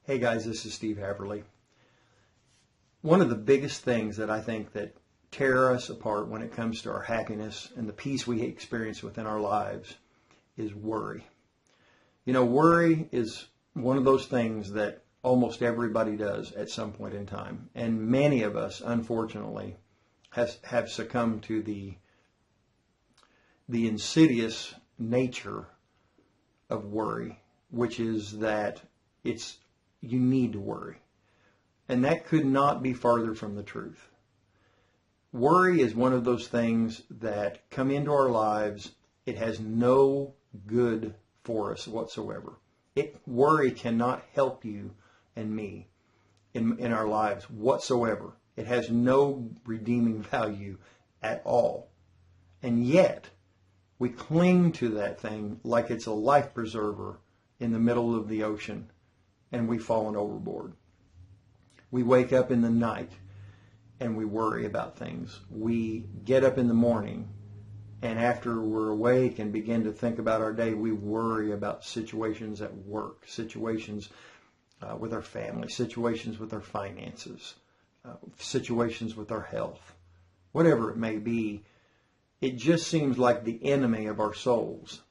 Hey guys, this is Steve Haverly. One of the biggest things that I think that tear us apart when it comes to our happiness and the peace we experience within our lives is worry. You know, worry is one of those things that almost everybody does at some point in time. And many of us, unfortunately, have succumbed to the insidious nature of worry, which is that you need to worry. And that could not be farther from the truth. Worry is one of those things that come into our lives. It has no good for us whatsoever. Worry cannot help you and me in our lives whatsoever. It has no redeeming value at all. And yet, we cling to that thing like it's a life preserver in the middle of the ocean, and we've fallen overboard. We wake up in the night and we worry about things. We get up in the morning, and after we're awake and begin to think about our day, we worry about situations at work, situations with our family, situations with our finances, situations with our health, whatever it may be. It just seems like the enemy of our souls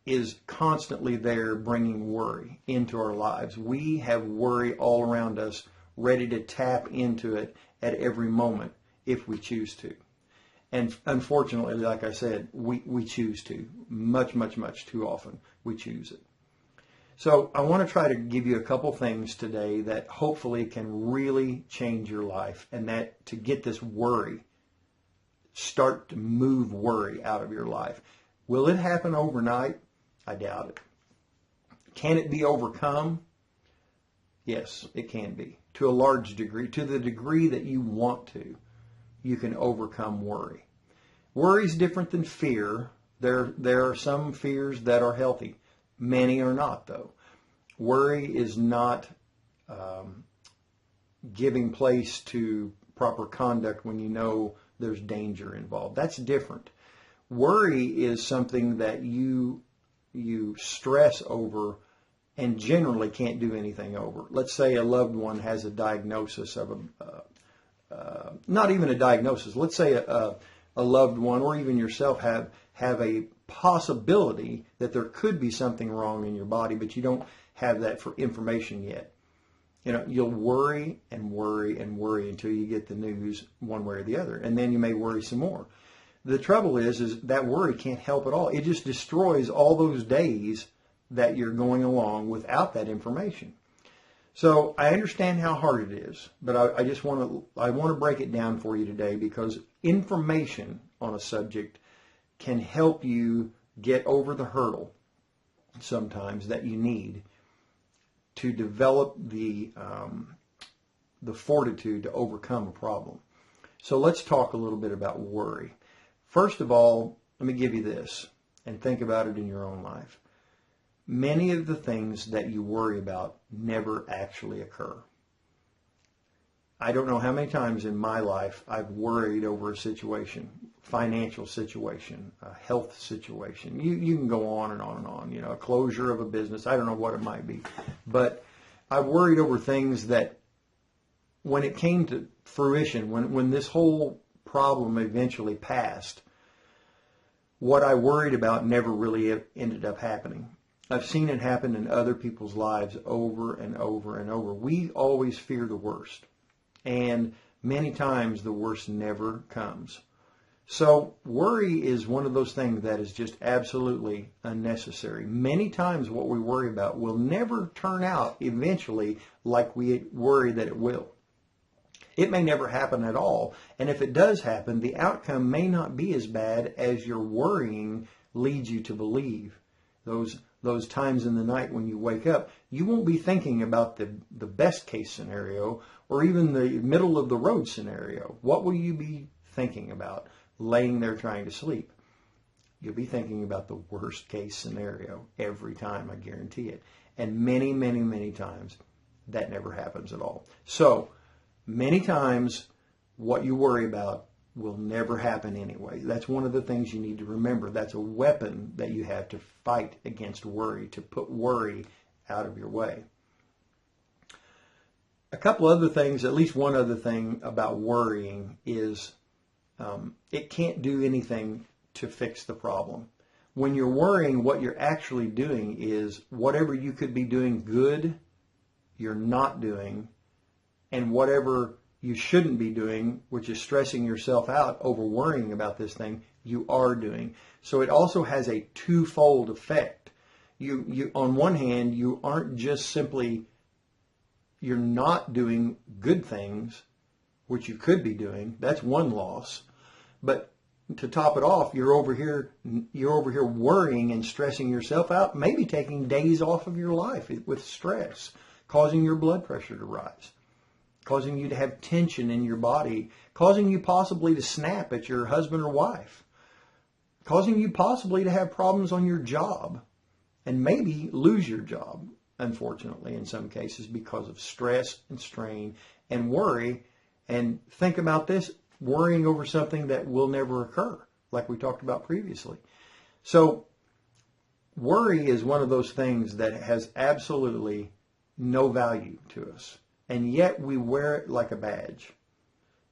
is constantly there bringing worry into our lives. We have worry all around us, ready to tap into it at every moment if we choose to. And unfortunately, like I said, we choose to. Much, much, much too often we choose it. So I want to try to give you a couple things today that hopefully can really change your life, and that to get this worry, start to move worry out of your life. Will it happen overnight? I doubt it. Can it be overcome? Yes, it can be. To a large degree, to the degree that you want to, you can overcome worry. Worry is different than fear. There are some fears that are healthy. Many are not, though. Worry is not giving place to proper conduct when you know there's danger involved. That's different. Worry is something that you stress over and generally can't do anything over. Let's say a loved one has a diagnosis of not even a diagnosis. Let's say a loved one or even yourself have a possibility that there could be something wrong in your body, but you don't have that for information yet. You know, you'll worry and worry and worry until you get the news one way or the other, and then you may worry some more. The trouble is that worry can't help at all. It just destroys all those days that you're going along without that information. So I understand how hard it is, but I want to break it down for you today, because information on a subject can help you get over the hurdle sometimes that you need to develop the fortitude to overcome a problem. So let's talk a little bit about worry. First of all, let me give you this and think about it in your own life. Many of the things that you worry about never actually occur. I don't know how many times in my life I've worried over a situation, financial situation, a health situation. You can go on and on and on, you know, a closure of a business. I don't know what it might be. But I worried over things that when it came to fruition, when this whole problem eventually passed, what I worried about never really ended up happening. I've seen it happen in other people's lives over and over and over. We always fear the worst, and many times the worst never comes. So worry is one of those things that is just absolutely unnecessary. Many times what we worry about will never turn out eventually like we worry that it will. It may never happen at all, and if it does happen, the outcome may not be as bad as your worrying leads you to believe. Those times in the night when you wake up, you won't be thinking about the best case scenario or even the middle of the road scenario. What will you be thinking about laying there trying to sleep? You'll be thinking about the worst case scenario every time, I guarantee it. And many, many, many times that never happens at all. So many times what you worry about will never happen anyway. That's one of the things you need to remember. That's a weapon that you have to fight against worry, to put worry out of your way. A couple other things, at least one other thing about worrying is it can't do anything to fix the problem. When you're worrying, what you're actually doing is whatever you could be doing good, you're not doing, and whatever you shouldn't be doing, which is stressing yourself out over worrying about this thing, you are doing. So it also has a twofold effect. You on one hand, you aren't just simply, you're not doing good things, which you could be doing. That's one loss. But to top it off, you're over here worrying and stressing yourself out, maybe taking days off of your life with stress, causing your blood pressure to rise, causing you to have tension in your body, causing you possibly to snap at your husband or wife, causing you possibly to have problems on your job and maybe lose your job, unfortunately, in some cases because of stress and strain and worry. And think about this, worrying over something that will never occur, like we talked about previously. So worry is one of those things that has absolutely no value to us, and yet we wear it like a badge.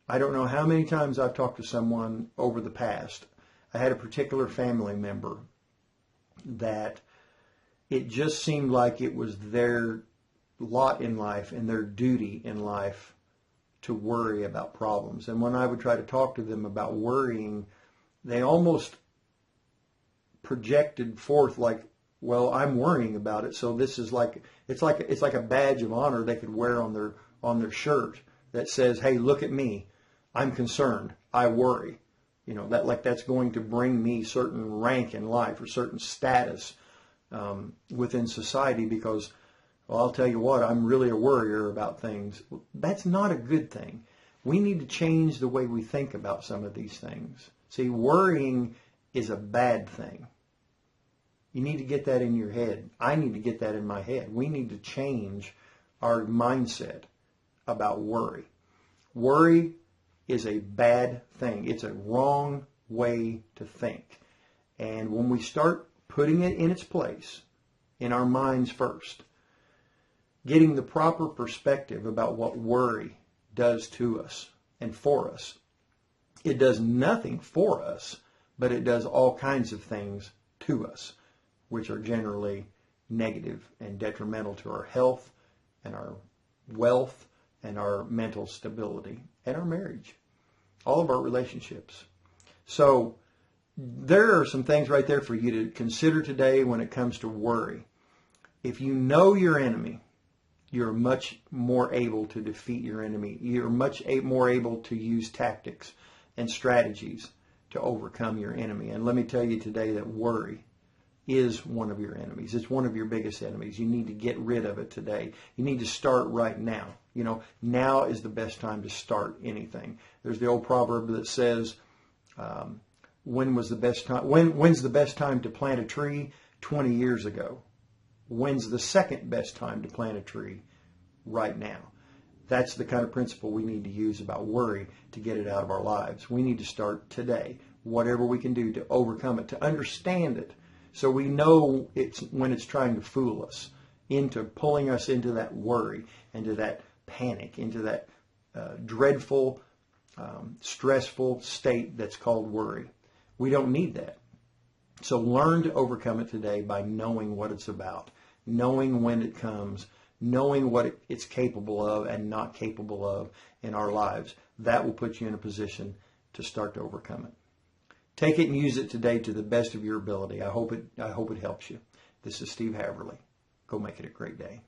I don't know how many times I've talked to someone over the past. I had a particular family member that it just seemed like it was their lot in life and their duty in life to worry about problems. And when I would try to talk to them about worrying, they almost projected forth like, well, I'm worrying about it, so this is like it's like a badge of honor they could wear on their shirt that says, "Hey, look at me. I'm concerned. I worry." You know, that's going to bring me certain rank in life or certain status within society because, well, I'll tell you what, I'm really a worrier about things. That's not a good thing. We need to change the way we think about some of these things. See, worrying is a bad thing. You need to get that in your head. I need to get that in my head. We need to change our mindset about worry. Worry is a bad thing. It's a wrong way to think. And when we start putting it in its place, in our minds first, getting the proper perspective about what worry does to us and for us. It does nothing for us, but it does all kinds of things to us, which are generally negative and detrimental to our health and our wealth and our mental stability and our marriage, all of our relationships. So there are some things right there for you to consider today when it comes to worry. If you know your enemy, you're much more able to defeat your enemy. You're much more able to use tactics and strategies to overcome your enemy. And let me tell you today that worry is one of your enemies. It's one of your biggest enemies. You need to get rid of it today. You need to start right now. You know, now is the best time to start anything. There's the old proverb that says, when's the best time to plant a tree? 20 years ago. When's the second best time to plant a tree? Right now. That's the kind of principle we need to use about worry to get it out of our lives. We need to start today, whatever we can do to overcome it, to understand it, so we know when it's trying to fool us into pulling us into that worry, into that panic, into that dreadful, stressful state that's called worry. We don't need that. So learn to overcome it today by knowing what it's about, knowing when it comes, knowing what it's capable of and not capable of in our lives. That will put you in a position to start to overcome it. Take it and use it today to the best of your ability. I hope it helps you. This is Steve Haverly. Go make it a great day.